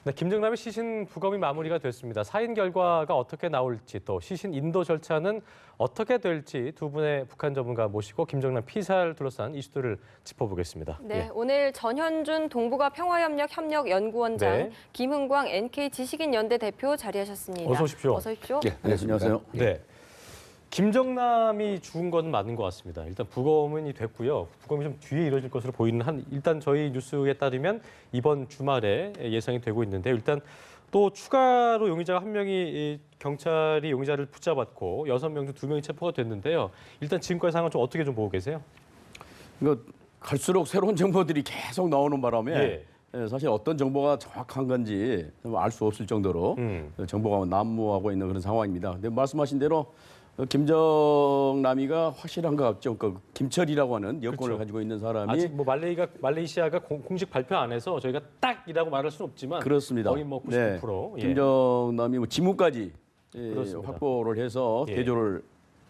네, 김정남의 시신 부검이 마무리가 됐습니다. 사인 결과가 어떻게 나올지 또 시신 인도 절차는 어떻게 될지 두 분의 북한 전문가 모시고 김정남 피살을 둘러싼 이슈들을 짚어보겠습니다. 네, 예. 오늘 전현준 동북아 평화협력연구원장, 네. 김흥광 NK 지식인연대 대표 자리하셨습니다. 어서 오십시오. 어서 오십시오. 네, 안녕하세요. 네. 김정남이 죽은 건 맞는 것 같습니다. 일단 부검이 됐고요. 부검이 좀 뒤에 이루어질 것으로 보이는 일단 저희 뉴스에 따르면 이번 주말에 예상이 되고 있는데 일단 또 추가로 용의자가 한 명이 경찰이 용의자를 붙잡았고 6명 중 2명이 체포가 됐는데요. 일단 지금까지 상황 좀 어떻게 좀 보고 계세요? 이거 갈수록 새로운 정보들이 계속 나오는 바람에 사실 어떤 정보가 정확한 건지 알 수 없을 정도로 정보가 난무하고 있는 그런 상황입니다. 근데 말씀하신 대로 김정남이가 확실한 것 같죠. 그 김철이라고 하는 여권을 그렇죠. 가지고 있는 사람이 아직 뭐 말레이시아가 공식 발표 안 해서 저희가 딱이라고 말할 수는 없지만 그렇습니다. 거의 뭐 99%. 예. 김정남이 뭐 지문까지 그렇습니다. 확보를 해서 예. 개조를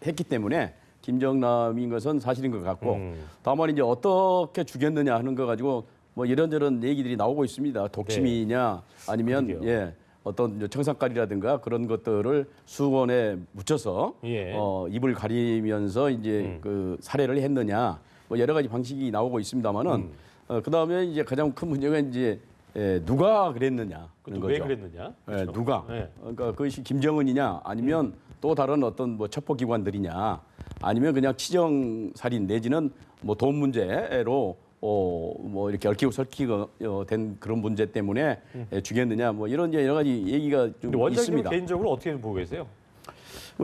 했기 때문에 김정남인 것은 사실인 것 같고 다만 이제 어떻게 죽였느냐 하는 거 가지고 뭐 이런저런 얘기들이 나오고 있습니다. 독침이냐 아니면 그러게요. 어떤 청산가리라든가 그런 것들을 수건에 묻혀서 예. 입을 가리면서 이제 그 살해를 했느냐 뭐 여러 가지 방식이 나오고 있습니다만은 그다음에 이제 가장 큰 문제가 이제 누가 그랬느냐 하는 왜 거죠. 그랬느냐? 예, 그렇죠. 누가 예. 그러니까 그것이 김정은이냐 아니면 또 다른 어떤 뭐 첩보기관들이냐 아니면 그냥 치정살인 내지는 뭐 돈 문제로 뭐 이렇게 얽히고 설키고 된 그런 문제 때문에 죽였느냐 뭐 이런 이제 여러 가지 얘기가 좀 원장님 있습니다. 개인적으로 어떻게 보고 계세요?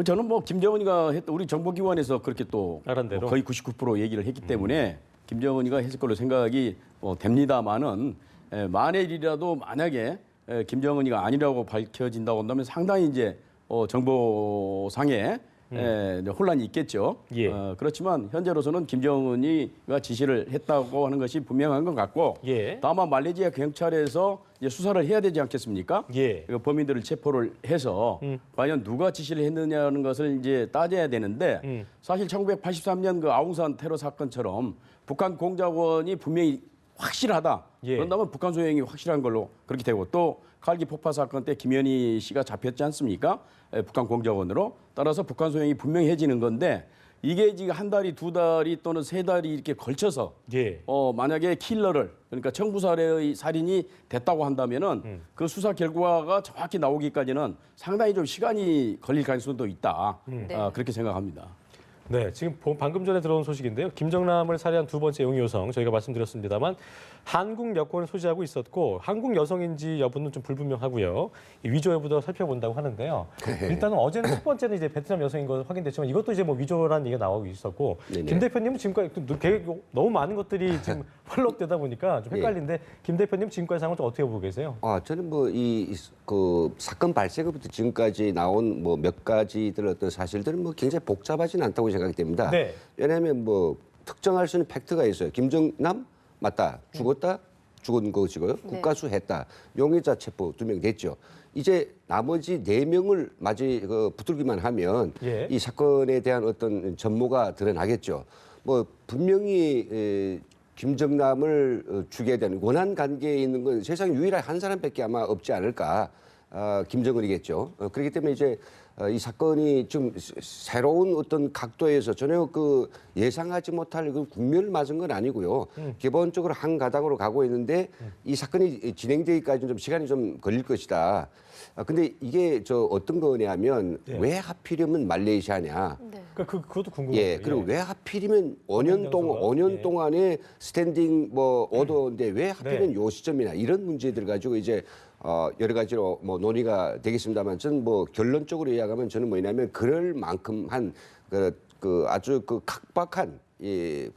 저는 뭐 김정은이가 했던 우리 정보기관에서 그렇게 또 말한 대로? 거의 99% 얘기를 했기 때문에 김정은이가 했을 걸로 생각이 됩니다만은 만일이라도 만약에 김정은이가 아니라고 밝혀진다고 한다면 상당히 이제 정보상에 혼란이 있겠죠. 예. 그렇지만 현재로서는 김정은이가 지시를 했다고 하는 것이 분명한 것 같고 예. 다만 말레이시아 경찰에서 이제 수사를 해야 되지 않겠습니까? 예. 그 범인들을 체포를 해서 과연 누가 지시를 했느냐는 것을 이제 따져야 되는데 사실 1983년 그 아웅산 테러 사건처럼 북한 공작원이 분명히 확실하다. 예. 그런다면 북한 소행이 확실한 걸로 그렇게 되고 또 칼기 폭파 사건 때 김현희 씨가 잡혔지 않습니까? 북한 공작원으로. 따라서 북한 소행이 분명해지는 건데 이게 지금 한 달이 두 달이 또는 세 달이 이렇게 걸쳐서 예. 만약에 킬러를 그러니까 청부살해의 살인이 됐다고 한다면은 그 수사 결과가 정확히 나오기까지는 상당히 좀 시간이 걸릴 가능성도 있다. 그렇게 생각합니다. 네, 지금 방금 전에 들어온 소식인데요. 김정남을 살해한 두 번째 용의 여성 저희가 말씀드렸습니다만 한국 여권을 소지하고 있었고 한국 여성인지 여부는 좀 불분명하고요. 이 위조 여부도 살펴본다고 하는데요. 일단은 어제는 첫 번째는 이제 베트남 여성인 거 확인됐지만 이것도 이제 뭐 위조라는 얘기가 나오고 있었고 김 대표님은 지금까지 너무 많은 것들이 지금 펄럭대다 보니까 좀 헷갈린데 김 대표님 지금까지 상황을 좀 어떻게 보고 계세요? 저는 뭐 그 사건 발생부터 지금까지 나온 뭐 몇 가지들 어떤 사실들은 뭐 굉장히 복잡하지는 않다고 생각이 됩니다. 네. 왜냐하면 뭐 특정할 수 있는 팩트가 있어요. 김정남 맞다, 죽었다, 죽은 것이고요. 국가수 했다. 용의자 체포 2명 됐죠. 이제 나머지 4명을 마저 붙들기만 하면 이 사건에 대한 어떤 전모가 드러나겠죠. 뭐 분명히 김정남을 죽여야 되는 원한 관계에 있는 건 세상 유일한 한 사람밖에 아마 없지 않을까. 김정은이겠죠. 그렇기 때문에 이제 이 사건이 좀 새로운 어떤 각도에서 전혀 그 예상하지 못할 그 국면을 맞은 건 아니고요. 기본적으로 한 가닥으로 가고 있는데 이 사건이 진행되기까지는 좀 시간이 좀 걸릴 것이다. 근데 이게 어떤 거냐면 왜 하필이면 말레이시아냐. 그러니까 그것도 궁금해요. 예, 그리고 왜 하필이면 5년 동안의 스탠딩 뭐 오더인데 왜 하필이면 요 시점이냐 이런 문제들 가지고 이제 여러 가지로 뭐 논의가 되겠습니다만 저는 뭐 결론적으로 이야기하면 저는 뭐냐면 그럴 만큼 한 그 아주 그 각박한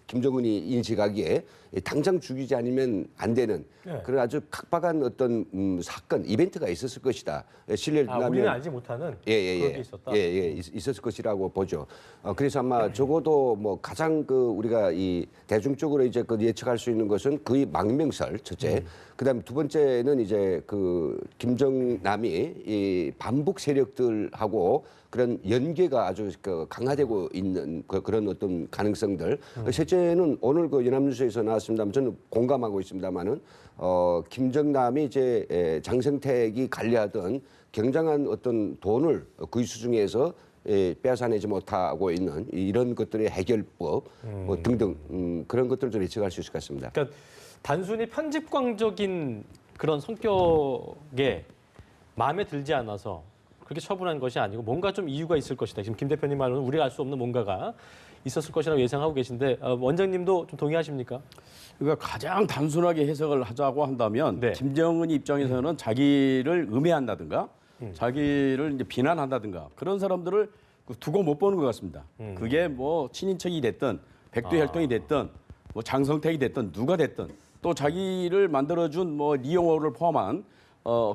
김정은이 인식하기에 당장 죽이지 않으면 안 되는 그런 아주 각박한 어떤 사건, 이벤트가 있었을 것이다. 실례를 들면 우리는 알지 못하는 그런 게 있었다. 있었을 것이라고 보죠. 그래서 아마 적어도 뭐 가장 우리가 이 대중적으로 이제 예측할 수 있는 것은 거의 망명설 첫째. 그다음에 두 번째는 이제 김정남이 이 반북 세력들하고 그런 연계가 아주 강화되고 있는 그런 어떤 가능성들. 셋째는 오늘 연합뉴스에서 나왔 나왔습니다만 저는 공감하고 있습니다만은 김정남이 이제 장성택이 관리하던 굉장한 어떤 돈을 그 수중에서 빼앗아내지 못하고 있는 이런 것들의 해결법 뭐 등등 그런 것들을 좀 예측할 수 있을 것 같습니다. 그러니까 단순히 편집광적인 그런 성격에 마음에 들지 않아서 그렇게 처분한 것이 아니고 뭔가 좀 이유가 있을 것이다. 지금 김 대표님 말로는 우리가 알 수 없는 뭔가가 있었을 것이라고 예상하고 계신데 원장님도 좀 동의하십니까? 그러니까 가장 단순하게 해석을 하자고 한다면 네. 김정은 입장에서는 자기를 음해한다든가 자기를 이제 비난한다든가 그런 사람들을 두고 못 보는 것 같습니다. 그게 뭐 친인척이 됐든 백두혈통이 됐든 뭐 장성택이 됐든 누가 됐든 또 자기를 만들어준 뭐 리용호를 포함한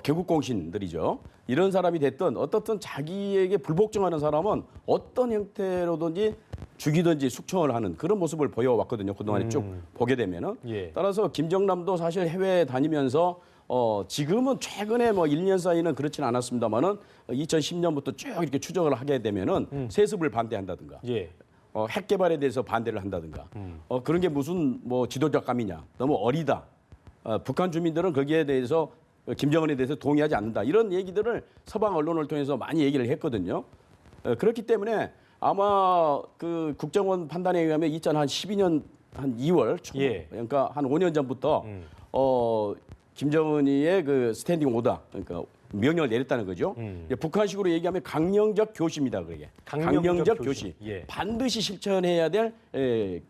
개국공신들이죠. 이런 사람이 됐든 어떻든 자기에게 불복종하는 사람은 어떤 형태로든지 죽이든지 숙청을 하는 그런 모습을 보여왔거든요. 그동안에 쭉 보게 되면은. 예. 따라서 김정남도 사실 해외에 다니면서 지금은 최근에 뭐 1년 사이는 그렇지는 않았습니다만은 2010년부터 쭉 이렇게 추적을 하게 되면은 세습을 반대한다든가. 예. 핵 개발에 대해서 반대를 한다든가. 그런 게 무슨 뭐 지도자감이냐. 너무 어리다. 북한 주민들은 거기에 대해서 김정은에 대해서 동의하지 않는다. 이런 얘기들을 서방 언론을 통해서 많이 얘기를 했거든요. 그렇기 때문에 아마 그 국정원 판단에 의하면 2012년 한 2월 초, 예. 그러니까 한 5년 전부터 김정은이의 그 스탠딩 오더, 그러니까 명령을 내렸다는 거죠. 북한식으로 얘기하면 강령적 교시입니다. 그게 강령적 교시. 예. 반드시 실천해야 될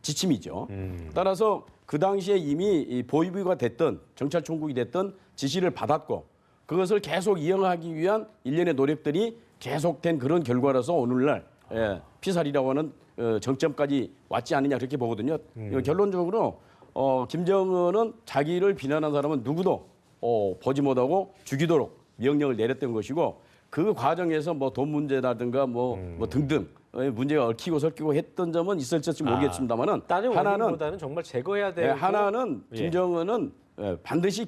지침이죠. 따라서 그 당시에 이미 이 보위부가 됐든 정찰총국이 됐든 지시를 받았고 그것을 계속 이행하기 위한 일련의 노력들이 계속된 그런 결과라서 오늘날 피살이라고 하는 정점까지 왔지 않느냐 그렇게 보거든요. 결론적으로 김정은은 자기를 비난한 사람은 누구도 보지 못하고 죽이도록 명령을 내렸던 것이고 그 과정에서 뭐 돈 문제라든가 뭐 등등 문제가 얽히고 설키고 했던 점은 있을지 모르겠습니다만은 다른 하나는 원인보다는 정말 제거해야 되고 하나는 예. 김정은은 반드시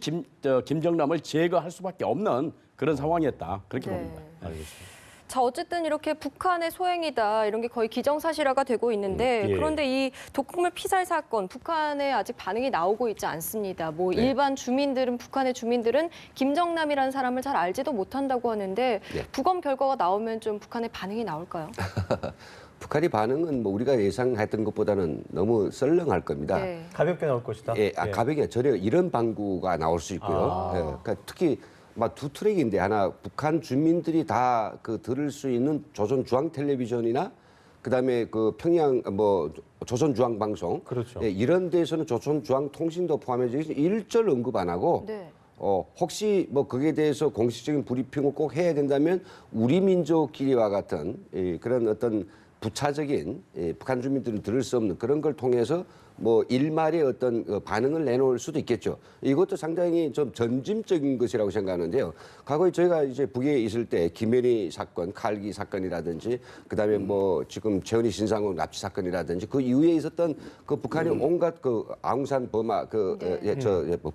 김정남을 제거할 수밖에 없는 그런 상황이었다 그렇게 봅니다. 알겠습니다. 자, 어쨌든 이렇게 북한의 소행이다 이런 게 거의 기정사실화가 되고 있는데 예. 그런데 이 독극물 피살 사건 북한에 아직 반응이 나오고 있지 않습니다. 뭐 네. 일반 주민들은 북한의 주민들은 김정남이라는 사람을 잘 알지도 못한다고 하는데 네. 부검 결과가 나오면 좀 북한의 반응이 나올까요? 북한의 반응은 뭐 우리가 예상했던 것보다는 너무 썰렁할 겁니다. 네. 가볍게 나올 것이다. 예, 가백이 전혀 이런 방구가 나올 수 있고요. 예, 그러니까 특히 막 두 트랙인데 하나 북한 주민들이 다 그 들을 수 있는 조선 중앙 텔레비전이나 그다음에 그 평양 뭐 조선 중앙 방송 그렇죠. 예, 이런 데서는 조선 중앙 통신도 포함해서 일절 언급 안 하고 네. 혹시 뭐 거기에 대해서 공식적인 브리핑을 꼭 해야 된다면 우리 민족끼리와 같은 그런 어떤 부차적인 북한 주민들은 들을 수 없는 그런 걸 통해서 뭐 일말의 어떤 반응을 내놓을 수도 있겠죠. 이것도 상당히 좀 전짐적인 것이라고 생각하는데요. 과거에 저희가 이제 북에 있을 때 김현희 사건, 칼기 사건이라든지 그다음에 뭐 지금 최은희 신상훈 납치 사건이라든지 그 이후에 있었던 그 북한의 온갖 그 아웅산 버마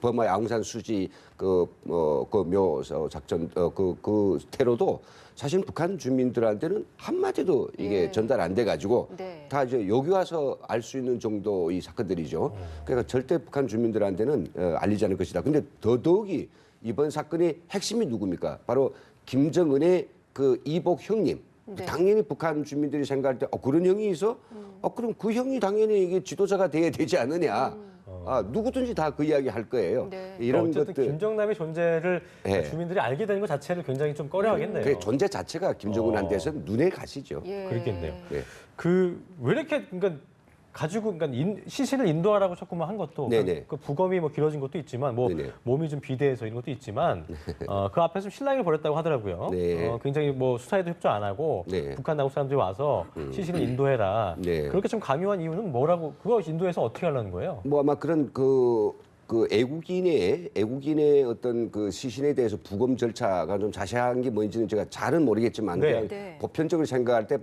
버마의 아웅산 수지 그묘 작전 그 테러도 사실 북한 주민들한테는 한마디도 이게 전달 안 돼 가지고 네. 다 이제 여기 와서 알 수 있는 정도의 사건들이죠. 그러니까 절대 북한 주민들한테는 알리지 않을 것이다. 근데 더더욱이 이번 사건의 핵심이 누굽니까? 바로 김정은의 그 이복 형님. 네. 당연히 북한 주민들이 생각할 때 그런 형이 있어? 그럼 그 형이 당연히 이게 지도자가 돼야 되지 않느냐. 누구든지 다 그 이야기 할 거예요. 네. 이런 어쨌든 것들. 김정남의 존재를 예. 주민들이 알게 되는 것 자체를 굉장히 좀 꺼려하겠네요. 그 존재 자체가 김정은한테서는 눈에 가시죠. 예. 그렇겠네요. 네. 그 왜 이렇게 그러니까 가지고 그러니까 시신을 인도하라고 자꾸만 한 것도 네네. 그 부검이 뭐 길어진 것도 있지만 뭐 네네. 몸이 좀 비대해서 이런 것도 있지만 그 앞에서 실랑이를 벌였다고 하더라고요. 네. 굉장히 뭐 수사에도 협조 안 하고 네. 북한 남북 사람들이 와서 시신을 인도해라. 네. 그렇게 좀 강요한 이유는 뭐라고 그거 인도해서 어떻게 하려는 거예요? 뭐 아마 그런 그 애국인의 어떤 그 시신에 대해서 부검 절차가 좀 자세한 게 뭔지는 제가 잘은 모르겠지만 네. 그냥 네. 보편적으로 생각할 때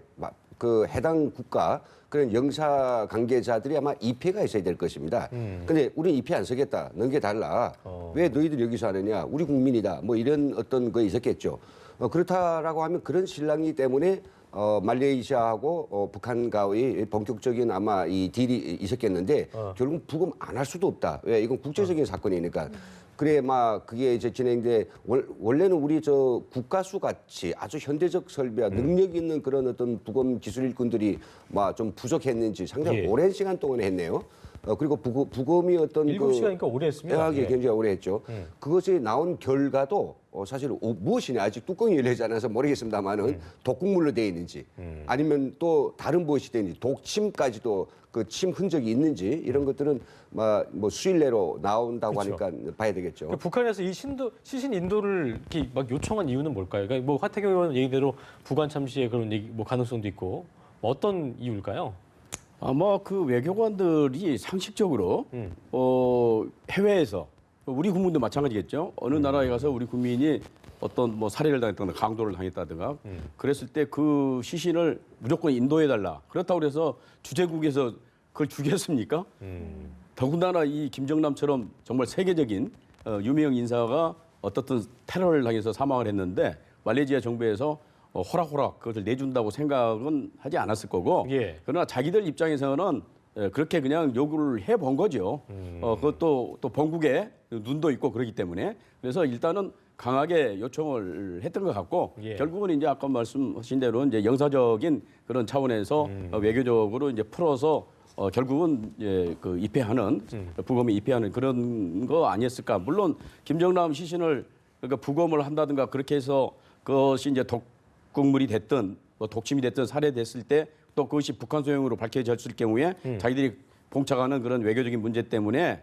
그 해당 국가 그런 영사 관계자들이 아마 입회가 있어야 될 것입니다. 근데 우리 입회 안 서겠다. 너는 게 달라. 왜 너희들 여기서 하느냐. 우리 국민이다. 뭐 이런 어떤 거 있었겠죠. 그렇다라고 하면 그런 실랑이 때문에 말레이시아하고 북한과의 본격적인 아마 이 딜이 있었겠는데 결국 부검 안 할 수도 없다. 왜? 이건 국제적인 사건이니까. 그래 막 그게 이제 진행돼 원래는 우리 저 국가수 같이 아주 현대적 설비와 능력 있는 그런 어떤 부검 기술 일꾼들이 막 좀 부족했는지 상당히 예. 오랜 시간 동안 했네요. 그리고 부검이 어떤 7시간이니까 오래 했습니다. 예, 굉장히 오래 했죠. 그것이 나온 결과도 사실 무엇이냐 아직 뚜껑이 열리지 않아서 모르겠습니다만은 독극물로 되어 있는지 아니면 또 다른 무엇이 되어 있는지 독침까지도 그 침 흔적이 있는지 이런 것들은 뭐 수일내로 나온다고 그렇죠. 하니까 봐야 되겠죠. 그러니까 북한에서 이 시신 인도를 이렇게 막 요청한 이유는 뭘까요? 그러니까 뭐 하태경 의원 얘기대로 부관 참시의 그런 얘기, 뭐 가능성도 있고 어떤 이유일까요? 아마 그 외교관들이 상식적으로 해외에서 우리 국민도 마찬가지겠죠. 어느 나라에 가서 우리 국민이 어떤 뭐 살해를 당했다든가 강도를 당했다든가 그랬을 때 그 시신을 무조건 인도해 달라. 그렇다고 그래서 주재국에서 그걸 주겠습니까? 더군다나 이 김정남처럼 정말 세계적인 유명 인사가 어떻든 테러를 당해서 사망을 했는데 말레이시아 정부에서 호락호락 그것을 내준다고 생각은 하지 않았을 거고 예. 그러나 자기들 입장에서는 그렇게 그냥 요구를 해본 거죠. 그것도 또 본국에 눈도 있고 그러기 때문에 그래서 일단은 강하게 요청을 했던 것 같고 예. 결국은 이제 아까 말씀하신 대로 이제 영사적인 그런 차원에서 외교적으로 이제 풀어서 결국은 이제 그 입회하는 부검에 입회하는 그런 거 아니었을까. 물론 김정남 시신을 그러니까 부검을 한다든가 그렇게 해서 그것이 이제 독극물이 됐든 뭐 독침이 됐든 살해됐을 때 또 그것이 북한 소행으로 밝혀졌을 경우에 자기들이 봉착하는 그런 외교적인 문제 때문에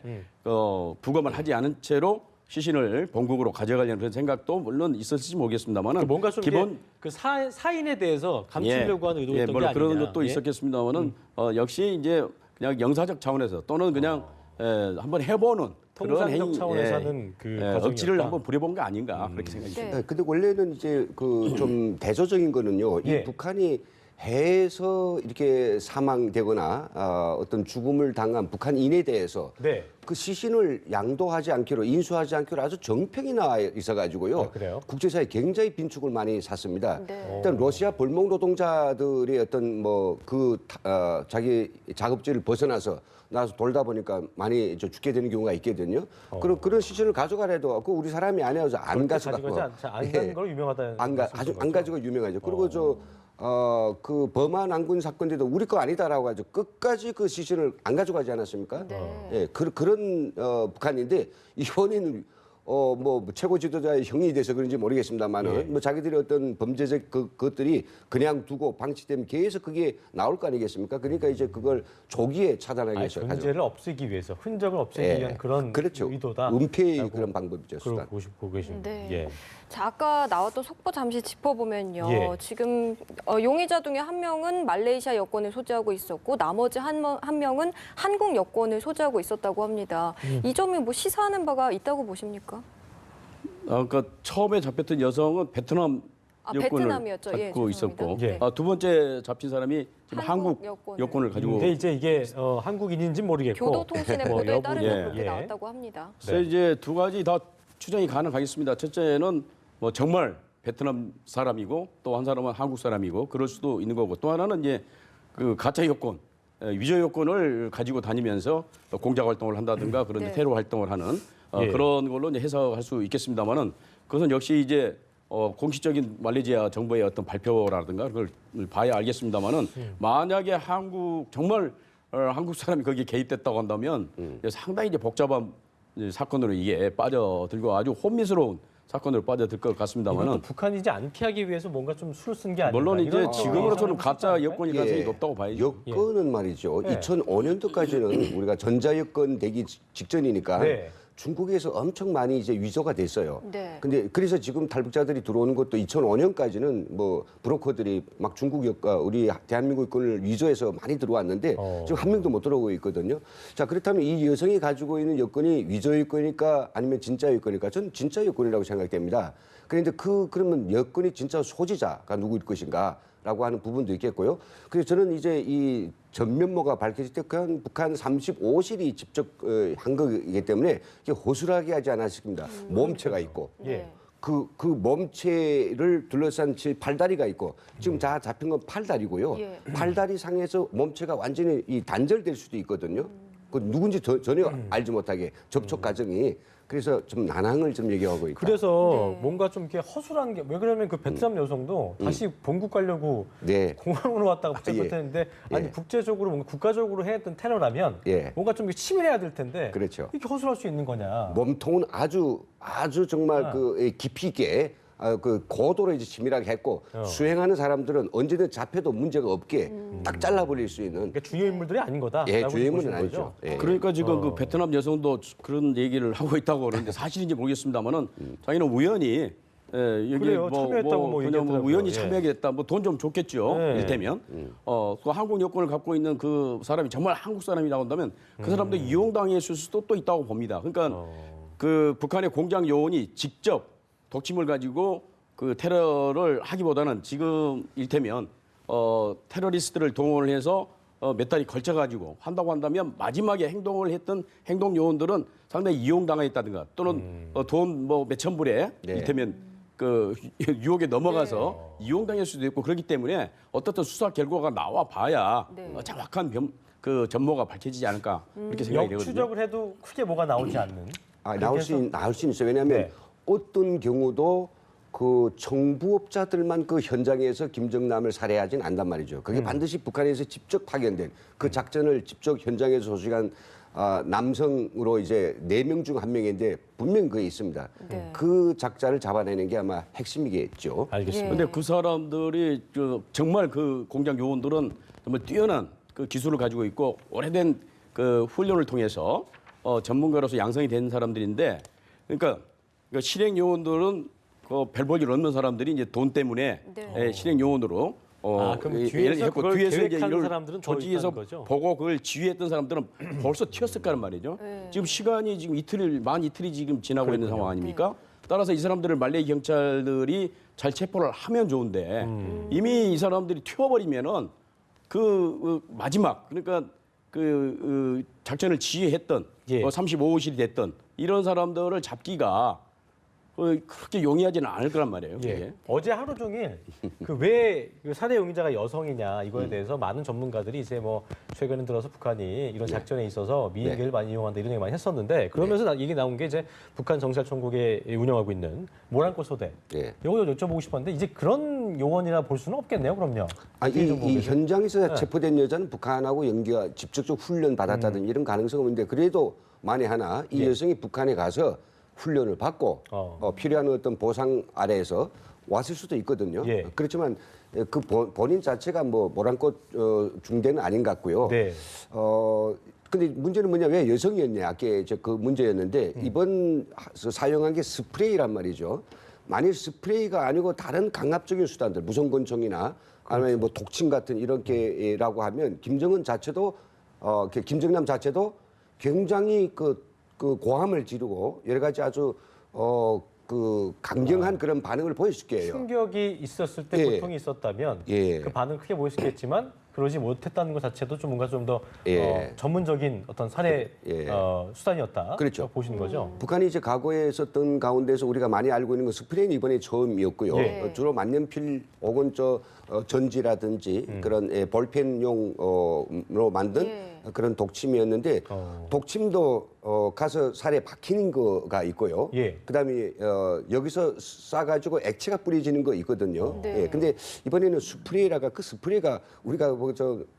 부검을 하지 않은 채로 시신을 본국으로 가져가려는 그런 생각도 물론 있었을지 모르겠습니다만은 뭔가 좀 기본 그 사인에 대해서 감추려고 하는 의도였던 게 물론 아니냐. 그런 것도 예? 있었겠습니다만은 역시 이제 그냥 영사적 차원에서 또는 그냥 한번 해보는 그런 통상적 행위, 차원에서 하는 그 과정이었다. 억지를 한번 부려본 게 아닌가 그렇게 생각이 듭니다. 네. 근데 원래는 이제 그 좀 대조적인 거는요. 예. 이 북한이 해에서 이렇게 사망되거나 어떤 죽음을 당한 북한인에 대해서 네. 그 시신을 양도하지 않기로 인수하지 않기로 아주 정평이 나와 있어가지고요. 아, 그래요? 국제사회 굉장히 빈축을 많이 샀습니다. 네. 일단 러시아 벌목 노동자들의 어떤 뭐 그 자기 작업지를 벗어나서 나서 돌다 보니까 많이 죽게 되는 경우가 있거든요. 그런 시신을 가져가래도 그 우리 사람이 아니어서 안 가져가고 안 가는 걸로 유명하다는 안 말씀이신 가지고 유명하죠. 그리고 그 범아 난군 사건 때도 우리 거 아니다라고 하죠. 끝까지 그 시신을 안 가져가지 않았습니까? 네. 예, 그런 북한인데 이번에는 뭐 최고 지도자의 형이 돼서 그런지 모르겠습니다만은 예. 뭐 자기들의 어떤 범죄적 그것들이 그냥 두고 방치되면 계속 그게 나올 거 아니겠습니까? 그러니까 이제 그걸 조기에 차단하기 위해서 문제를 없애기 위해서 흔적을 없애기 예, 위한 그런 그렇죠. 의도다. 은폐의 그런 방법이죠. 수단. 그러고 보고 계십니다. 네. 예. 자, 아까 나왔던 속보 잠시 짚어보면요. 예. 지금 용의자 중에 한 명은 말레이시아 여권을 소지하고 있었고 나머지 한 명은 한국 여권을 소지하고 있었다고 합니다. 이 점이 뭐 시사하는 바가 있다고 보십니까? 그러니까 처음에 잡혔던 여성은 베트남 여권을 베트남이었죠. 예, 갖고 죄송합니다. 있었고 예. 두 번째 잡힌 사람이 지금 한국 한국 여권을. 여권을 가지고 근데 이제 이게 한국인인지 모르겠고 교도통신의 뭐 보도에 여부- 따르면 예. 그렇게 예. 나왔다고 합니다. 그래서 이제 두 가지 다 추정이 가능하겠습니다. 첫째는 뭐 정말 베트남 사람이고 또 한 사람은 한국 사람이고 그럴 수도 있는 거고 또 하나는 이제 그 가짜 여권, 위조 여권을 가지고 다니면서 공작 활동을 한다든가 그런 네. 테러 활동을 하는 예. 그런 걸로 이제 해석할 수 있겠습니다만은 그것은 역시 이제 공식적인 말레이시아 정부의 어떤 발표라든가 그걸 봐야 알겠습니다만은 만약에 정말 한국 사람이 거기에 개입됐다고 한다면 상당히 이제 복잡한 사건으로 이게 빠져들고 아주 혼미스러운 사건으로 빠져들 것 이것도 같습니다만은 북한이지 않게 하기 위해서 뭔가 좀 수를 쓴 게 아닌가. 물론 이제 이런 지금으로서는 예상을 가짜 하지 여권일 않을까요? 가능성이 높다고 봐야죠. 여권은 말이죠. 예. 2005년도까지는 우리가 전자여권 되기 직전이니까 네. 중국에서 엄청 많이 이제 위조가 됐어요. 네. 근데 그래서 지금 탈북자들이 들어오는 것도 2005년까지는 뭐 브로커들이 막 중국 여권, 우리 대한민국 여권을 위조해서 많이 들어왔는데 지금 한 명도 못 들어오고 있거든요. 자, 그렇다면 이 여성이 가지고 있는 여권이 위조 여권일까 아니면 진짜 여권일까? 저는 진짜 여권이라고 생각됩니다. 그런데 그러면 여권이 진짜 소지자가 누구일 것인가? 라고 하는 부분도 있겠고요. 그래서 저는 이제 이 전면모가 밝혀질 때 그냥 북한 35실이 직접 한 거이기 때문에 이게 허술하게 하지 않았습니다. 몸체가 있고. 예. 그 몸체를 둘러싼 팔다리가 있고 지금 다 잡힌 건 팔다리고요. 예. 팔다리 상에서 몸체가 완전히 이 단절될 수도 있거든요. 그 누군지 전혀 알지 못하게 접촉 과정이 그래서 좀 난항을 좀 얘기하고 있다. 그래서 네. 뭔가 좀 이렇게 허술한 게 왜 그러면 그 베트남 여성도 다시 본국 가려고 네. 공항으로 왔다가 예. 붙잡혔는데 아니 예. 국제적으로 뭔가 국가적으로 해야 했던 테러라면 예. 뭔가 좀 치밀해야 될 텐데 그렇죠. 이렇게 허술할 수 있는 거냐? 몸통은 아주 정말 아. 그 깊이 있게 그 고도로 이제 치밀하게 했고 수행하는 사람들은 언제든 잡혀도 문제가 없게 딱 잘라버릴 수 있는 그러니까 주요 인물들이 아닌 거다. 예, 라고 주요 인물은 보시는 아니죠. 거죠? 예. 그러니까 지금 그 베트남 여성도 그런 얘기를 하고 있다고 그러는데 사실인지 모르겠습니다만은 자기는 우연히 여기 그래요. 참여했다고 뭐 그냥 얘기하더라고요. 우연히 예. 참여하겠다. 뭐 돈 좀 줬겠죠. 예. 이를테면 그 한국 여권을 갖고 있는 그 사람이 정말 한국 사람이 나온다면 그 사람도 이용당했을 수도 또 있다고 봅니다. 그러니까 그 북한의 공장 요원이 직접 독침을 가지고 그 테러를 하기보다는 지금 이를테면 테러리스트를 동원을 해서 몇 달이 걸쳐가지고 한다고 한다면 마지막에 행동을 했던 행동 요원들은 상당히 이용당했다든가 또는 돈 뭐 몇천 불에 네. 이를테면 그 유혹에 넘어가서 이용당할 수도 있고 그렇기 때문에 어떻든 수사 결과가 나와 봐야 네. 정확한 그 전모가 밝혀지지 않을까 그렇게 생각이 되거든요. 역추적을 해도 크게 뭐가 나오지 않는. 나올 수 있어요. 왜냐하면 네. 어떤 경우도 그 정부업자들만 그 현장에서 김정남을 살해하진 않단 말이죠. 그게 반드시 북한에서 직접 파견된 그 작전을 직접 현장에서 소식한 남성으로 이제 4명 중 1명인데 분명 그게 있습니다. 네. 그 작자를 잡아내는 게 아마 핵심이겠죠. 알겠습니다. 근데 그 사람들이 정말 그 공장 요원들은 정말 뛰어난 그 기술을 가지고 있고 오래된 그 훈련을 통해서 전문가로서 양성이 된 사람들인데 그러니까 실행 요원들은 그 별볼일 없는 사람들이 이제 돈 때문에 네. 실행 요원으로 그럼 뒤에서 그걸 계획하는 사람들은 더 조직에서 있다는 거죠? 보고 그걸 지휘했던 사람들은 벌써 튀었을 거란 말이죠. 네. 지금 시간이 지금 만 이틀이 지금 지나고 있는 상황 아닙니까? 따라서 이 사람들을 말레이 경찰들이 잘 체포를 하면 좋은데 이미 이 사람들이 튀어버리면은 그 마지막 그러니까 그 작전을 지휘했던 예. 35호실이 됐던 이런 사람들을 잡기가 그렇게 용이하지는 않을 거란 말이에요. 예. 그게. 어제 하루 종일 그 왜 살해 용의자가 여성이냐 이거에 대해서 많은 전문가들이 이제 뭐 최근 들어서 북한이 이런 작전에 있어서 미인계를 많이 이용한다 이런 얘기 많이 했었는데 그러면서 얘기 나온 게 이제 북한 정찰총국에 운영하고 있는 모란코 소대. 예. 이거 여쭤보고 싶었는데 이제 그런 요원이라 볼 수는 없겠네요. 그럼요. 이 현장에서 체포된 여자는 북한하고 연기가 직접적 훈련 받았다든 이런 가능성은 있는데 그래도 만에 하나 이 여성이 북한에 가서 훈련을 받고 필요한 어떤 보상 아래에서 왔을 수도 있거든요. 예. 그렇지만 그 본인 자체가 뭐 모란꽃 중대는 아닌 것 같고요. 네. 근데 문제는 뭐냐 왜 여성이었냐 아까 그 문제였는데 이번 사용한 게 스프레이란 말이죠. 만일 스프레이가 아니고 다른 강압적인 수단들 무선권총이나 아니면 뭐 독침 같은 이런 게라고 하면 김정은 자체도 김정남 자체도 굉장히 그 고함을 지르고 여러 가지 아주 그 강경한 그런 반응을 보였을 거예요. 충격이 있었을 때 예. 고통이 있었다면 예. 그 반응 크게 보였겠지만 그러지 못했다는 것 자체도 좀 뭔가 좀 더 예. 전문적인 어떤 살해 예. 수단이었다. 그렇죠. 보시는 거죠. 북한이 이제 과거에 썼던 가운데서 우리가 많이 알고 있는 건 스프레이는 이번에 처음이었고요. 예. 주로 만년필 혹은 전지라든지 그런 볼펜용으로 만든 예. 그런 독침이었는데 독침도 가서 살에 박히는 거가 있고요. 예. 그다음에 여기서 싸가지고 액체가 뿌려지는 거 있거든요. 네. 예. 근데 이번에는 스프레이라가 그 스프레이가 우리가 뭐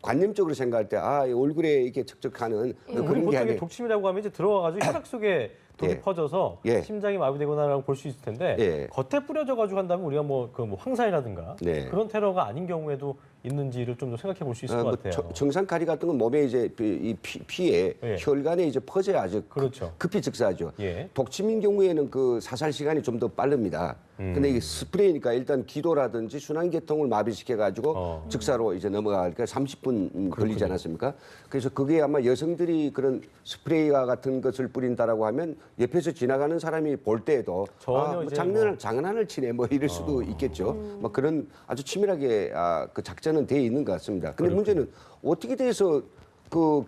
관념적으로 생각할 때 얼굴에 이렇게 척척하는 우리 그런 게 보통 아니에요. 독침이라고 하면 이제 들어가가지고 혈액 속에 독이 예. 퍼져서 예. 심장이 마비되거나라고 볼 수 있을 텐데 예. 겉에 뿌려져가지고 한다면 우리가 뭐 황사이라든가 네. 그런 테러가 아닌 경우에도 있는지를 좀 더 생각해 볼 수 있을 것 같아요. 정상가리 같은 건 몸에 이제 이 피에 예. 혈관에 이제 퍼져야 아주 그렇죠. 급히 즉사하죠. 예. 독침인 경우에는 그 사살 시간이 좀 더 빠릅니다. 근데 이게 스프레이니까 일단 기도라든지 순환계통을 마비시켜 가지고 즉사로 이제 넘어가니까 30분 걸리지 않았습니까? 그래서 그게 아마 여성들이 그런 스프레이와 같은 것을 뿌린다라고 하면 옆에서 지나가는 사람이 볼 때에도 전혀 뭐 이제 장난을 치네 뭐 이럴 수도 있겠죠. 뭐 그런 아주 치밀하게 그 작전은 돼 있는 것 같습니다. 근데 문제는 어떻게 돼서 그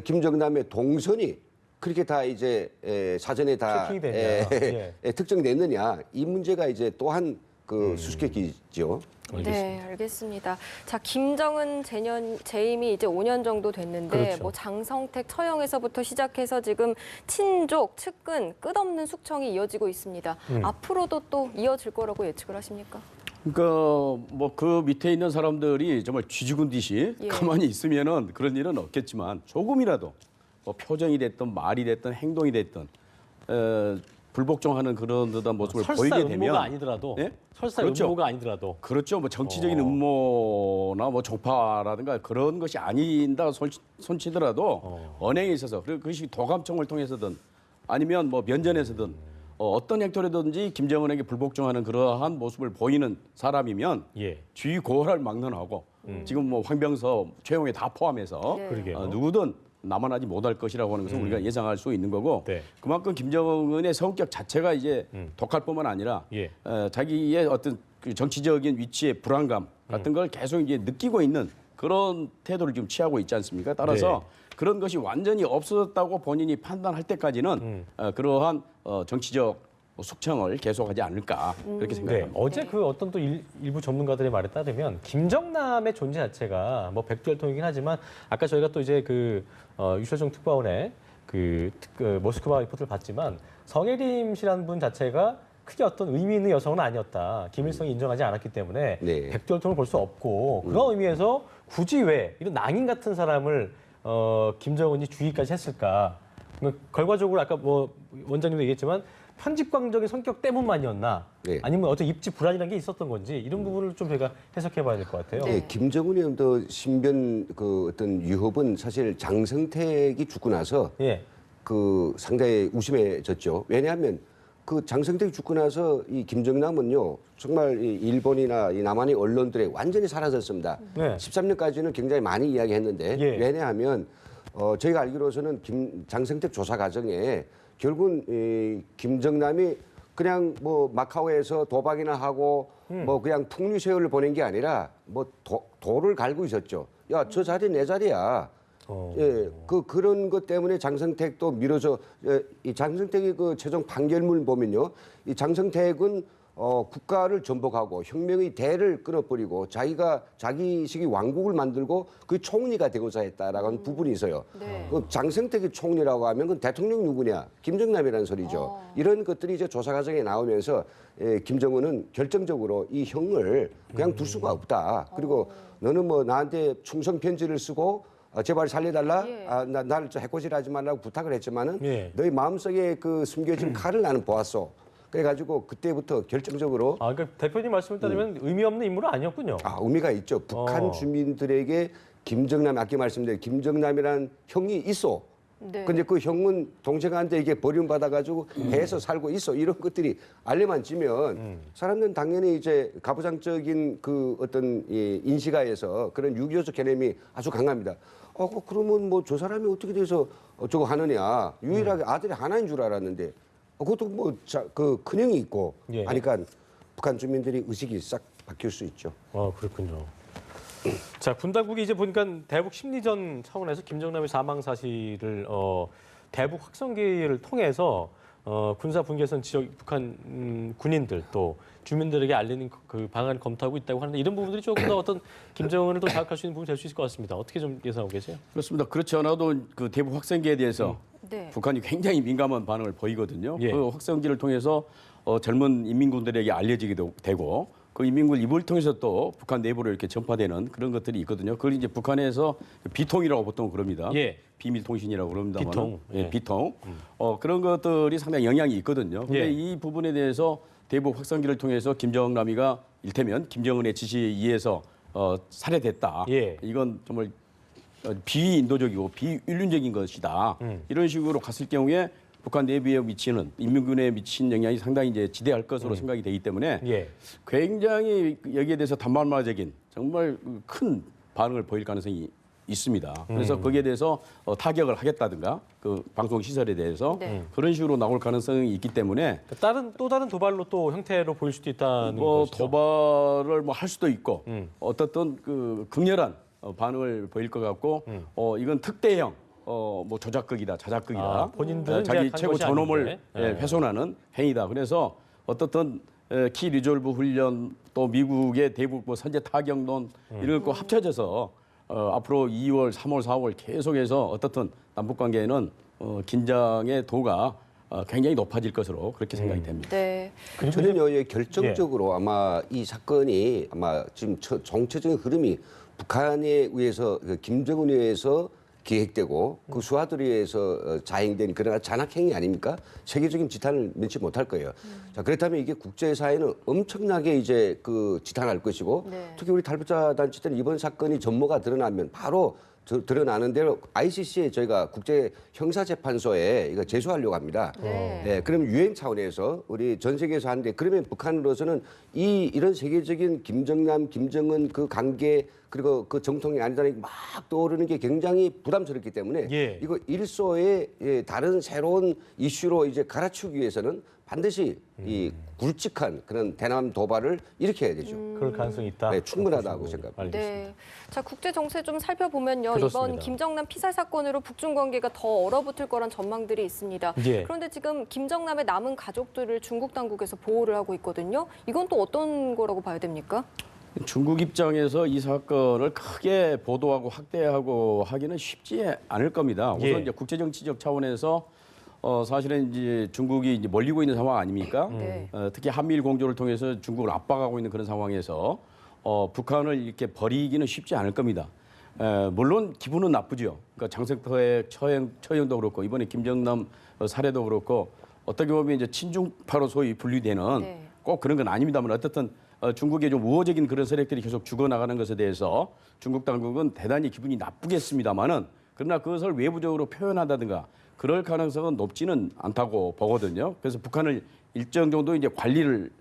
김정남의 동선이 그렇게 다 이제 사전에 다 체킹이 됐냐. 특정됐느냐 이 문제가 이제 또한 그 수수께끼죠. 네, 알겠습니다. 자, 김정은 재임이 이제 5년 정도 됐는데 그렇죠. 뭐 장성택 처형에서부터 시작해서 지금 친족, 측근 끝없는 숙청이 이어지고 있습니다. 앞으로도 또 이어질 거라고 예측을 하십니까? 그러니까 뭐 그 밑에 있는 사람들이 정말 쥐죽은 듯이 예. 가만히 있으면은 그런 일은 없겠지만 조금이라도 뭐 표정이 됐든 말이 됐든 행동이 됐든 불복종하는 그런 듯한 모습을 설사 보이게 음모가 되면 아니더라도 예? 설사 그렇죠. 음모가 아니더라도 그렇죠. 뭐 정치적인 음모나 뭐 정파라든가 그런 것이 아닌다 손치더라도 언행에 있어서 그리고 그것이 도감청을 통해서든 아니면 뭐 면전에서든 어떤 행토라든지 김정은에게 불복종하는 그러한 모습을 보이는 사람이면 예. 쥐고를 막론하고 지금 뭐 황병서, 최용해 다 포함해서 네. 그러게요. 누구든 남아나지 못할 것이라고 하는 것은 우리가 예상할 수 있는 거고 네. 그만큼 김정은의 성격 자체가 이제 독할 뿐만 아니라 예. 자기의 어떤 그 정치적인 위치의 불안감 같은 걸 계속 이제 느끼고 있는 그런 태도를 지금 취하고 있지 않습니까? 따라서 네. 그런 것이 완전히 없어졌다고 본인이 판단할 때까지는 그러한 정치적 숙청을 계속하지 않을까 그렇게 네, 생각합니다. 어제 그 어떤 또 일부 전문가들의 말에 따르면 김정남의 존재 자체가 뭐 백두혈통이긴 하지만 아까 저희가 또 이제 그 유철중 특파원의 그 모스크바 리포트를 봤지만 성혜림 씨라는 분 자체가 크게 어떤 의미 있는 여성은 아니었다. 김일성이 인정하지 않았기 때문에 네. 백두혈통을 볼 수 없고 그런 의미에서 굳이 왜 이런 낭인 같은 사람을 김정은이 주의까지 했을까? 결과적으로 아까 뭐 원장님도 얘기했지만 편집광적인 성격 때문만이었나? 네. 아니면 어떤 입지 불안이라는 게 있었던 건지 이런 부분을 좀 저희가 해석해봐야 될 것 같아요. 네. 김정은의 신변 그 어떤 유협은 사실 장성택이 죽고 나서 예, 그 상당히 우심해졌죠. 왜냐하면 그 장성택이 죽고 나서 이 김정남은요 정말 이 일본이나 이 남한의 언론들에 완전히 사라졌습니다. 네. 13년까지는 굉장히 많이 이야기했는데 예. 왜냐하면 저희가 알기로서는 장성택 조사 과정에 결국은 이 김정남이 그냥 뭐 마카오에서 도박이나 하고 뭐 그냥 풍류세월을 보낸 게 아니라 뭐 도를 갈고 있었죠. 야, 저 자리 내 자리야. 예, 그런 것 때문에 장성택도 밀어서 이 장성택의 그 최종 판결문 보면요, 이 장성택은 국가를 전복하고 혁명의 대를 끊어버리고 자기식이 왕국을 만들고 그 총리가 되고자 했다라고 하는 부분이 있어요. 네. 그 장성택이 총리라고 하면 그 대통령 누구냐? 김정남이라는 소리죠. 이런 것들이 이제 조사 과정에 나오면서 김정은은 결정적으로 이 형을 그냥 둘 수가 없다. 그리고 너는 뭐 나한테 충성 편지를 쓰고 제발 살려달라. 예. 나를 해코지하지 말라고 부탁을 했지만은 예. 너희 마음속에 그 숨겨진 칼을 나는 보았어. 그래가지고 그때부터 결정적으로 그러니까 대표님 말씀을 따르면 의미 없는 인물은 아니었군요. 의미가 있죠. 북한 주민들에게 김정남 아까 말씀드린 김정남이라는 형이 있어. 네. 근데 그 형은 동생한테 이게 버림받아가지고 해서 살고 있어. 이런 것들이 알려만 지면 사람들은 당연히 이제 가부장적인 그 어떤 인식하에서 그런 유교적 개념이 아주 강합니다. 그러면 뭐 저 사람이 어떻게 돼서 저거 하느냐. 유일하게 아들이 하나인 줄 알았는데 그것도 뭐 그 큰형이 있고 예. 하니까 북한 주민들이 의식이 싹 바뀔 수 있죠. 그렇군요. 자, 군 당국이 이제 보니까 대북 심리전 차원에서 김정남의 사망 사실을 대북 확성기를 통해서 군사 분계선 지역 북한 군인들 또 주민들에게 알리는 그 방안을 검토하고 있다고 하는데 이런 부분들이 조금 더 어떤 김정은을 더 자극할 수 있는 부분이 될 수 있을 것 같습니다. 어떻게 좀 예상하고 계세요? 그렇습니다. 그렇지 않아도 그 대북 확성기에 대해서 네. 북한이 굉장히 민감한 반응을 보이거든요. 예. 그 확성기를 통해서 젊은 인민군들에게 알려지게 되고 그 인민군 입을 통해서 또 북한 내부로 이렇게 전파되는 그런 것들이 있거든요. 그걸 이제 북한에서 비통이라고 보통 그럽니다. 예. 비밀 통신이라고 그럽니다만. 비통. 예. 비통. 그런 것들이 상당히 영향이 있거든요. 근데 예. 이 부분에 대해서 대북 확성기를 통해서 김정남이가 일테면 김정은의 지시에 의해서 살해됐다. 예. 이건 정말 비인도적이고 비윤리적인 것이다. 이런 식으로 갔을 경우에 북한 내부에 미치는 인민군에 미친 영향이 상당히 이제 지대할 것으로 생각이 되기 때문에 예. 굉장히 여기에 대해서 단말마적인 정말 큰 반응을 보일 가능성이 있습니다. 그래서 거기에 대해서 타격을 하겠다든가 그 방송 시설에 대해서 네. 그런 식으로 나올 가능성이 있기 때문에 또 다른 도발로 또 형태로 보일 수도 있다는 뭐 것이죠. 도발을 뭐 할 수도 있고 어떻든 그 극렬한 반응을 보일 것 같고 이건 특대형 뭐 조작극이다, 자작극이다. 아, 본인들은 자기 계약한 최고 것이 존엄을 아닌데. 훼손하는 행위다. 그래서 어떻든 키 리졸브 훈련 또 미국의 대북 뭐 선제 타격론 이런 거 합쳐져서 앞으로 2월, 3월, 4월 계속해서 어떻든 남북 관계에는 긴장의 도가 굉장히 높아질 것으로 그렇게 생각이 됩니다. 네. 저는요, 결정적으로 아마 이 사건이 아마 지금 정체적인 흐름이 북한에 의해서 김정은에 의해서 기획되고 그 수하들에 의해서 자행된 그런 잔악행위 아닙니까? 세계적인 지탄을 면치 못할 거예요. 자, 그렇다면 이게 국제사회는 엄청나게 이제 그 지탄할 것이고 네. 특히 우리 탈북자 단체들은 이번 사건이 전모가 드러나면 바로 드러나는 대로 ICC에 저희가 국제 형사재판소에 이거 제소하려고 합니다. 네. 그럼 유엔 차원에서 우리 전 세계에서 하는데 그러면 북한으로서는 이런 세계적인 김정남, 김정은 그 관계 그리고 그 정통이 아니다는 막 떠오르는 게 굉장히 부담스럽기 때문에 예. 이거 일소의 다른 새로운 이슈로 이제 갈아치우기 위해서는 반드시 이 굵직한 그런 대남 도발을 일으켜야 되죠. 그럴 가능성이 있다. 네, 충분하다고 생각합니다. 알겠습니다. 네. 자, 국제 정세 좀 살펴보면요. 그렇습니다. 이번 김정남 피살 사건으로 북중 관계가 더 얼어붙을 거란 전망들이 있습니다. 예. 그런데 지금 김정남의 남은 가족들을 중국 당국에서 보호를 하고 있거든요. 이건 또 어떤 거라고 봐야 됩니까? 중국 입장에서 이 사건을 크게 보도하고 확대하고 하기는 쉽지 않을 겁니다. 우선 예. 이제 국제정치적 차원에서 사실은 이제 중국이 이제 몰리고 있는 상황 아닙니까? 네. 특히 한미일 공조를 통해서 중국을 압박하고 있는 그런 상황에서 북한을 이렇게 버리기는 쉽지 않을 겁니다. 물론 기분은 나쁘죠. 그러니까 장성터의 처형도 그렇고 이번에 김정남 살해도 그렇고 어떻게 보면 이제 친중파로 소위 분류되는 네. 꼭 그런 건 아닙니다만 어쨌든 중국의 좀 우호적인 그런 세력들이 계속 죽어나가는 것에 대해서 중국 당국은 대단히 기분이 나쁘겠습니다만은 그러나 그것을 외부적으로 표현한다든가 그럴 가능성은 높지는 않다고 보거든요. 그래서 북한을 일정 정도 이제 관리를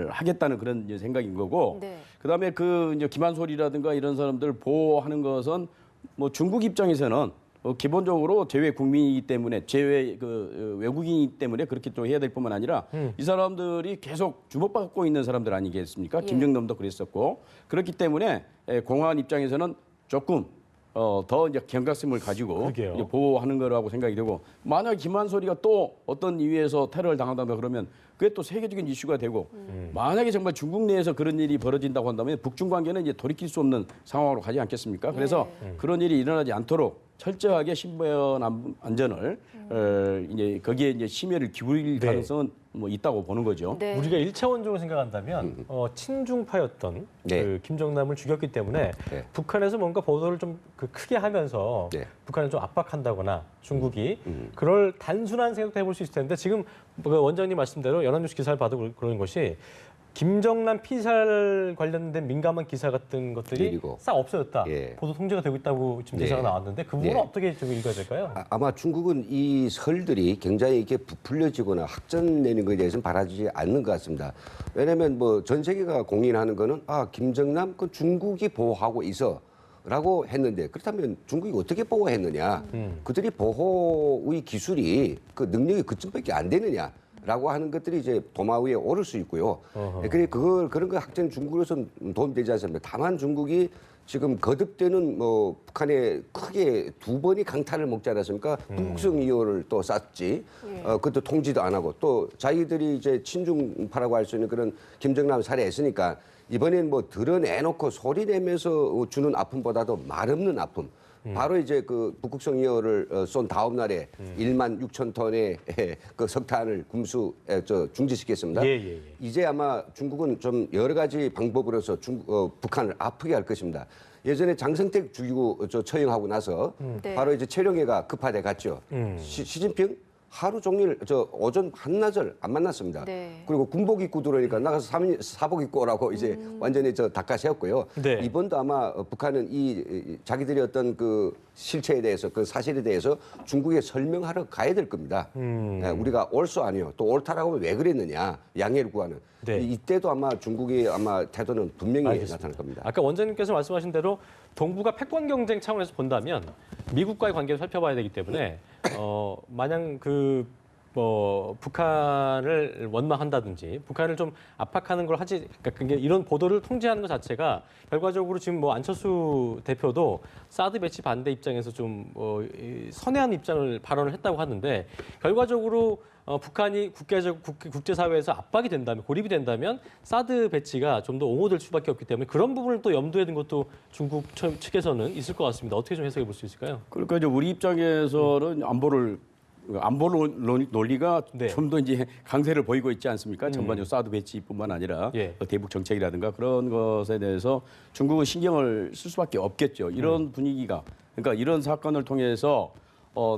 하겠다는 그런 이제 생각인 거고, 네. 그다음에 그 이제 김한솔이라든가 이런 사람들 보호하는 것은 뭐 중국 입장에서는 기본적으로 제외 국민이기 때문에 제외 그 외국인이기 때문에 그렇게 또 해야 될 뿐만 아니라 이 사람들이 계속 주목받고 있는 사람들 아니겠습니까? 예. 김정남도 그랬었고 그렇기 때문에 공안 입장에서는 조금 더 이제 경각심을 가지고 그러게요. 이제 보호하는 거라고 생각이 되고 만약 김한솔이가 또 어떤 이유에서 테러를 당한다면 그러면 그게 또 세계적인 이슈가 되고 만약에 정말 중국 내에서 그런 일이 벌어진다고 한다면 북중 관계는 이제 돌이킬 수 없는 상황으로 가지 않겠습니까? 그래서 그런 일이 일어나지 않도록 철저하게 신변 안전을 이제 거기에 이제 심혈을 기울일 네. 가능성은 뭐 있다고 보는 거죠. 네. 우리가 1차원적으로 생각한다면 친중파였던 네. 그 김정남을 죽였기 때문에 네. 북한에서 뭔가 보도를 좀 그 크게 하면서 네. 북한을 좀 압박한다거나 중국이 그럴 단순한 생각도 해볼 수 있을 텐데 지금 그 원장님 말씀대로 연합뉴스 기사를 봐도 그런 것이 김정남 피살 관련된 민감한 기사 같은 것들이 내리고. 싹 없어졌다. 예. 보도 통제가 되고 있다고 지금 네. 기사가 나왔는데 그 부분은 네. 어떻게 좀 읽어야 될까요? 아마 중국은 이 설들이 굉장히 이렇게 부풀려지거나 확전되는 것에 대해서는 바라지 않는 것 같습니다. 왜냐하면 뭐 전 세계가 공인하는 거는 김정남 그 중국이 보호하고 있어라고 했는데 그렇다면 중국이 어떻게 보호했느냐? 그들이 보호의 기술이 그 능력이 그쯤밖에 안 되느냐? 라고 하는 것들이 이제 도마 위에 오를 수 있고요. 그래 그런 거 확전 중국으로서는 도움이 되지 않습니다. 다만 중국이 지금 거듭되는 뭐 북한에 크게 두 번이 강타를 먹지 않았습니까? 북극성 이호를 또 쐈지. 그것도 통지도 안 하고 또 자기들이 이제 친중파라고 할 수 있는 그런 김정남 살해했으니까 이번엔 뭐 드러내놓고 소리 내면서 주는 아픔보다도 말 없는 아픔. 바로 이제 그 북극성 2호를 쏜 다음 날에 1만 6천 톤의 그 석탄을 중지시켰습니다. 예. 이제 아마 중국은 좀 여러 가지 방법으로서 북한을 아프게 할 것입니다. 예전에 장성택 죽이고 처형하고 나서 네. 바로 이제 최룡해가 급파돼 갔죠. 시진핑 하루 종일 저 오전 한나절 안 만났습니다. 네. 그리고 군복 입고 들어오니까 나가서 사복 입고 오라고 이제 완전히 저 닦아세웠고요. 네. 이번도 아마 북한은 이 자기들이 어떤 그 실체에 대해서 그 사실에 대해서 중국에 설명하러 가야 될 겁니다. 예, 우리가 옳소 아니요. 또 옳다라고 하면 왜 그랬느냐. 양해를 구하는. 네. 이때도 아마 중국의 아마 태도는 분명히 알겠습니다. 나타날 겁니다. 아까 원장님께서 말씀하신 대로 동북아 패권 경쟁 차원에서 본다면 미국과의 관계를 살펴봐야 되기 때문에 마냥 북한을 원망한다든지 북한을 좀 압박하는 걸 하지, 그러니까 그게 이런 보도를 통제하는 것 자체가 결과적으로 지금 뭐 안철수 대표도 사드 배치 반대 입장에서 좀 선회한 입장을 발언을 했다고 하는데 결과적으로 북한이 국제사회에서 압박이 된다면, 고립이 된다면 사드 배치가 좀 더 옹호될 수밖에 없기 때문에 그런 부분을 또 염두에 둔 것도 중국 측에서는 있을 것 같습니다. 어떻게 좀 해석해 볼 수 있을까요? 그러니까 이제 우리 입장에서는 안보 논리가 네. 좀 더 이제 강세를 보이고 있지 않습니까? 전반적으로 사드 배치뿐만 아니라 예. 대북 정책이라든가 그런 것에 대해서 중국은 신경을 쓸 수밖에 없겠죠. 이런 분위기가, 그러니까 이런 사건을 통해서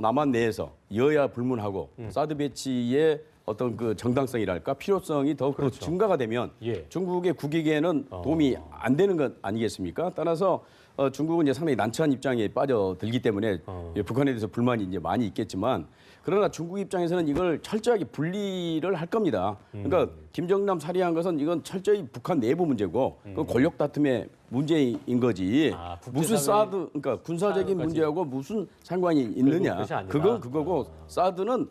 남한 내에서 여야 불문하고 사드 배치의 어떤 그 정당성이랄까 필요성이 더욱 그렇죠. 증가가 되면 예. 중국의 국익에는 도움이 안 되는 것 아니겠습니까? 따라서 중국은 이제 상당히 난처한 입장에 빠져들기 때문에 북한에 대해서 불만이 이제 많이 있겠지만, 그러나 중국 입장에서는 이걸 철저하게 분리를 할 겁니다. 그러니까 김정남 살해한 것은 이건 철저히 북한 내부 문제고 그 권력 다툼의 문제인 거지. 무슨 사드, 그러니까 군사적인 사드까지. 문제하고 무슨 상관이 있느냐? 그것이 아니다. 그건 그거고 사드는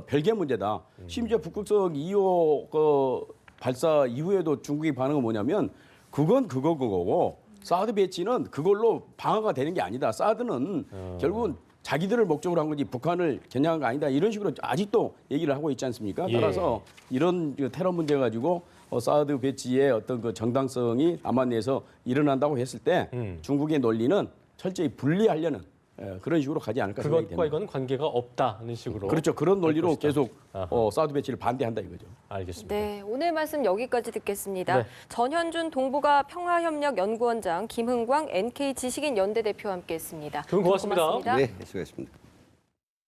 별개 문제다. 심지어 북극성 2호 발사 이후에도 중국의 반응은 뭐냐면 그건 그거고 사드 배치는 그걸로 방어가 되는 게 아니다. 사드는 결국은 자기들을 목적으로 한 거지 북한을 겨냥한 거 아니다. 이런 식으로 아직도 얘기를 하고 있지 않습니까? 예. 따라서 이런 테러 문제 가지고 사드 배치의 어떤 그 정당성이 남한 내에서 일어난다고 했을 때 중국의 논리는 철저히 분리하려는 그런 식으로 가지 않을까 생각이 그것과 됩니다. 이거는 관계가 없다는 식으로. 그렇죠. 그런 논리로 것이다. 계속 아하. 사드 배치를 반대한다 이거죠. 알겠습니다. 네, 오늘 말씀 여기까지 듣겠습니다. 네. 전현준 동북아 평화협력연구원장, 김흥광 NK 지식인 연대 대표와 함께했습니다. 두 분 고맙습니다. 고맙습니다. 네, 수고하셨습니다.